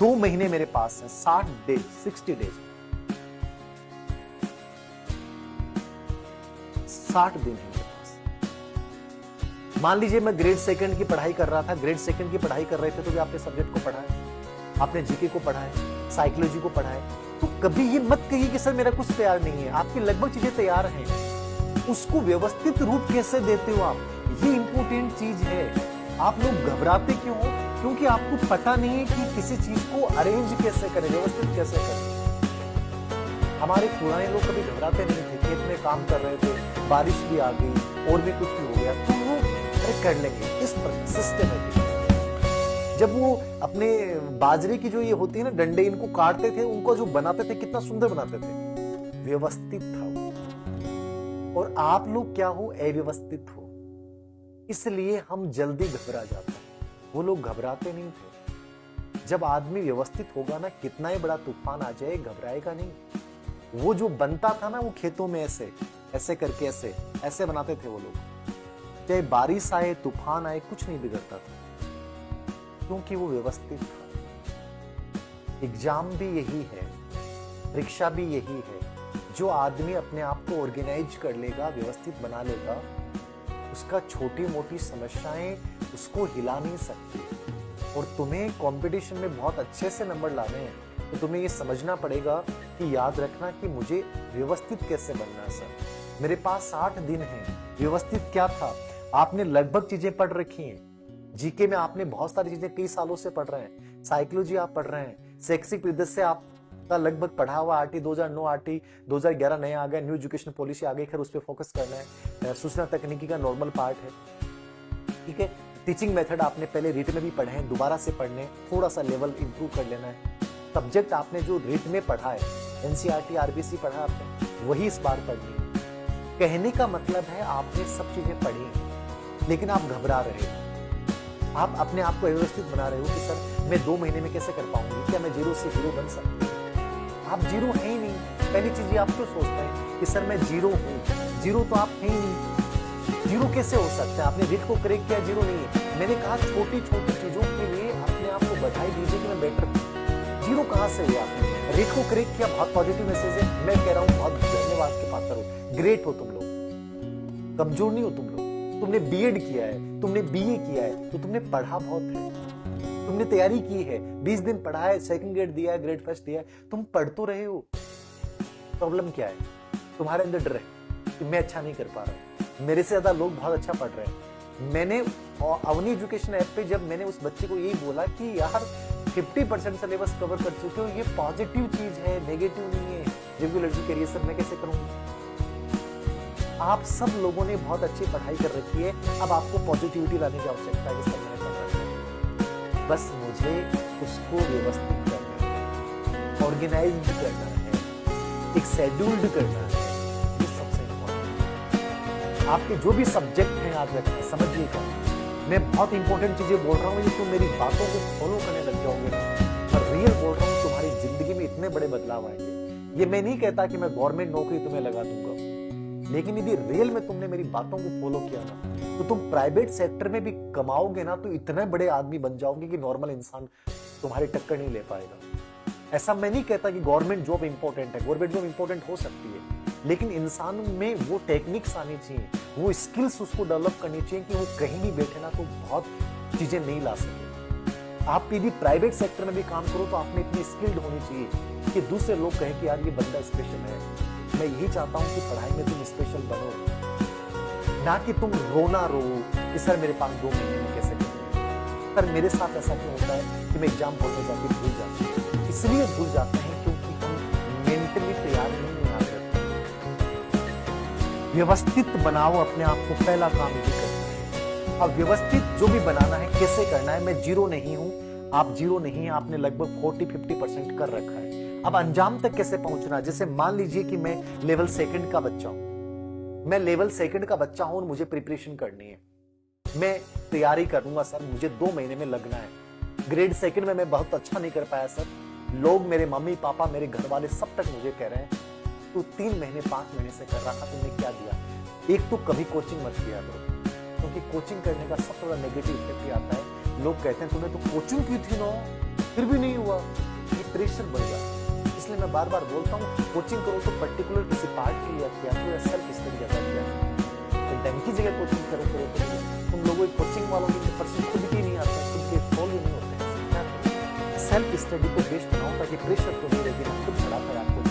2 महीने मेरे पास है, 60 डेज 60 दिन है मेरे पास। मान लीजिए मैं ग्रेड सेकंड की पढ़ाई कर रहा था, ग्रेड सेकंड की पढ़ाई कर रहे थे तो भी आपने सब्जेक्ट को पढ़ा है, आपने जीके को पढ़ा है, साइकोलॉजी को पढ़ा है। तो कभी ये मत कहिए कि सर मेरा कुछ तैयार नहीं है। आपकी लगभग चीजें तैयार हैं, उसको व्यवस्थित रूप कैसे देते हो आप, ये इंपॉर्टेंट चीज है। आप लोग घबराते क्यों हो? क्योंकि आपको पता नहीं है कि किसी चीज को अरेंज कैसे करें, व्यवस्थित कैसे करें। हमारे पुराने लोग कभी घबराते नहीं थे, खेत में काम कर रहे थे, बारिश भी आ गई और भी कुछ भी हो गया तो वो कर लेंगे। इस पर सिस्टमेटिक जब वो अपने बाजरे की जो ये होती है ना डंडे, इनको काटते थे, उनको जो बनाते थे कितना सुंदर बनाते थे, व्यवस्थित था वो। और आप लोग क्या हो? अव्यवस्थित हो, इसलिए हम जल्दी घबरा जाते हैं। वो लोग घबराते नहीं थे। जब आदमी व्यवस्थित होगा ना, कितना ही बड़ा तूफान आ जाए घबराएगा नहीं। वो जो बनता था ना, वो खेतों में ऐसे ऐसे करके ऐसे ऐसे बनाते थे वो लोग। चाहे बारिश आए, तूफान आए, कुछ नहीं बिगड़ता था, क्योंकि वो व्यवस्थित था। एग्जाम भी यही है, परीक्षा भी यही है। जो आदमी अपने आप को ऑर्गेनाइज कर लेगा, व्यवस्थित बना लेगा, उसका छोटी मोटी समस्याएं उसको हिला नहीं सकती। और तुम्हें कंपटीशन में बहुत अच्छे से नंबर लाने हैं तो तुम्हें ये समझना पड़ेगा कि याद रखना कि मुझे व्यवस्थित कैसे बनना है। सर मेरे पास 60 दिन हैं। व्यवस्थित क्या था? आपने लगभग चीजें पढ़ रखी हैं। जीके में आपने बहुत सारी चीजें कई सालों से पढ़ रहे हैं, साइकोलॉजी आप पढ़ रहे हैं, शैक्षिक परिदृश्य आपका लगभग पढ़ा हुआ। आरटी 2009, आरटी 2011 नया आ गया, न्यू एजुकेशन पॉलिसी आ गई, खैर उस पर फोकस करना है। सूचना तकनीकी का नॉर्मल पार्ट है, ठीक है। टीचिंग मेथड आपने पहले रीट में भी पढ़े हैं, दोबारा से पढ़ने, थोड़ा सा लेवल इंप्रूव कर लेना है। सब्जेक्ट आपने जो रीट में पढ़ा है, एनसीईआरटी, आरबीसी पढ़ा आपने, वही इस बार पढ़नी है। कहने का मतलब है आपने सब चीजें पढ़ी हैं, लेकिन आप घबरा रहे हो। आप अपने आप को व्यवस्थित बना रहे हो कि सर मैं 2 महीने में कैसे कर पाऊंगी, क्या मैं जीरो से हीरो बन सकती हूँ? आप जीरो है ही नहीं। पहली चीज आप क्यों सोचते हैं कि सर मैं जीरो हूँ? जीरो तो आप है ही नहीं। जीरो कैसे हो सकता है? आपने रीट को करेक्ट किया, जीरो नहीं है। मैंने कहा छोटी छोटी चीजों के लिए अपने आप को बधाई दीजिए कि मैं बेटर हूँ। जीरो कहां से हुआ? आपने रीट को करेक्ट किया, बहुत पॉजिटिव मैसेज है। मैं कह रहा हूँ बहुत धन्यवाद के पात्र हो, ग्रेट हो तुम लोग, कमजोर नहीं हो तुम लोग। तुमने बीएड किया है, तुमने बीए किया है, तो तुमने पढ़ा बहुत है, तुमने तैयारी की है, 20 दिन पढ़ा है, सेकंड ग्रेड दिया है, ग्रेड फर्स्ट दिया है, तुम पढ़ तो रहे हो। प्रॉब्लम क्या है? तुम्हारे अंदर डर है कि मैं अच्छा नहीं कर पा रहा हूं, मेरे से ज्यादा लोग बहुत अच्छा पढ़ रहे हैं। मैंने अवनी एजुकेशन ऐप पे जब मैंने उस बच्चे को यही बोला कि यार 50% सिलेबस कवर कर चुके हो, ये पॉजिटिव चीज है, नेगेटिव नहीं है। जब कोई लड़की कह रही है सर मैं कैसे करूंगी? आप सब लोगों ने बहुत अच्छी पढ़ाई कर रखी है, अब आपको पॉजिटिविटी लाने की आवश्यकता है कि सर मैंने पढ़ा है। बस मुझे उसको व्यवस्थित करना है, ऑर्गेनाइज्ड करना है, एक शेड्यूल्ड करना है। ये सबसे इम्पोर्टेंट है। आपके जो भी सब्जेक्ट हैं याद रखना, समझिएगा मैं बहुत इंपॉर्टेंट चीजें बोल रहा हूँ, ये तुम मेरी बातों को फॉलो करने लग जाओगे ना, मैं रियल बोल रहा हूँ, तुम्हारी जिंदगी में इतने बड़े बदलाव आएंगे। ये मैं नहीं कहता कि मैं गवर्नमेंट नौकरी तुम्हें लगा दूंगा, लेकिन यदि रियल में तुमने मेरी बातों को फॉलो किया ना, तो तुम प्राइवेट सेक्टर में भी कमाओगे ना, तो इतने बड़े आदमी बन जाओगे कि नॉर्मल इंसान तुम्हारी टक्कर नहीं ले पाएगा। ऐसा मैं नहीं कहता कि गवर्नमेंट जॉब इंपॉर्टेंट है, गवर्नमेंट जॉब इंपॉर्टेंट हो सकती है, लेकिन इंसान में वो टेक्निक्स आनी चाहिए, वो स्किल्स उसको डेवलप करनी चाहिए कि वो कहीं भी बैठे ना तो बहुत चीजें नहीं ला सके। आप यदि प्राइवेट सेक्टर में भी काम करो तो आप में इतनी स्किल्ड होनी चाहिए कि दूसरे लोग कहें कि यार ये बंदा स्पेशल है। मैं यही चाहता हूं कि पढ़ाई में तुम स्पेशल बनो, ना कि तुम रोना रो कि सर मेरे पास 2 महीने में कैसे करें। सर मेरे साथ ऐसा क्यों होता है कि मैं एग्जाम पढ़ने जाके भूल जाता हूं? इसलिए भूल जाते हैं क्योंकि हम मेंटली तैयार नहीं है। याद रखते, व्यवस्थित बनाओ अपने आप को, पहला काम यही करना है। अब व्यवस्थित जो भी बनाना है कैसे करना है? मैं जीरो नहीं हूं, आप जीरो नहीं है, आपने लगभग 40-50% कर रखा है। अब अंजाम तक कैसे पहुंचना? जैसे मान लीजिए कि मैं लेवल सेकंड का बच्चा हूं, मैं लेवल सेकंड का बच्चा हूं और मुझे प्रिपरेशन करनी है, मैं तैयारी करूंगा सर, मुझे 2 महीने में लगना है। ग्रेड सेकंड में मैं बहुत अच्छा नहीं कर पाया सर, लोग मेरे मम्मी पापा मेरे घर वाले सब तक मुझे कह रहे हैं तू 3 महीने 5 महीने से कर रहा था, तुमने क्या दिया? एक तो कभी कोचिंग मत किया करो, क्योंकि कोचिंग करने का सबसे बड़ा नेगेटिव इफेक्ट आता है। लोग कहते हैं तूने तो कोचिंग की थी ना, फिर भी नहीं हुआ, ये प्रेशर बढ़ जाता। इसलिए मैं बार बार बोलता हूँ, कोचिंग करो तो पर्टिकुलर किसी पार्ट के लिए किया तो सेल्फ स्टडी ज्यादा किया। तो डैम की जगह कोचिंग करो तो तुम लोगों को कोचिंग वालों के पर्सन खुद की नहीं आता, खुद के फॉलो नहीं होते हैं। सेल्फ स्टडी को बेस्ट बनाओ ताकि प्रेशर तो नहीं, लेकिन खुद बढ़ाकर आपको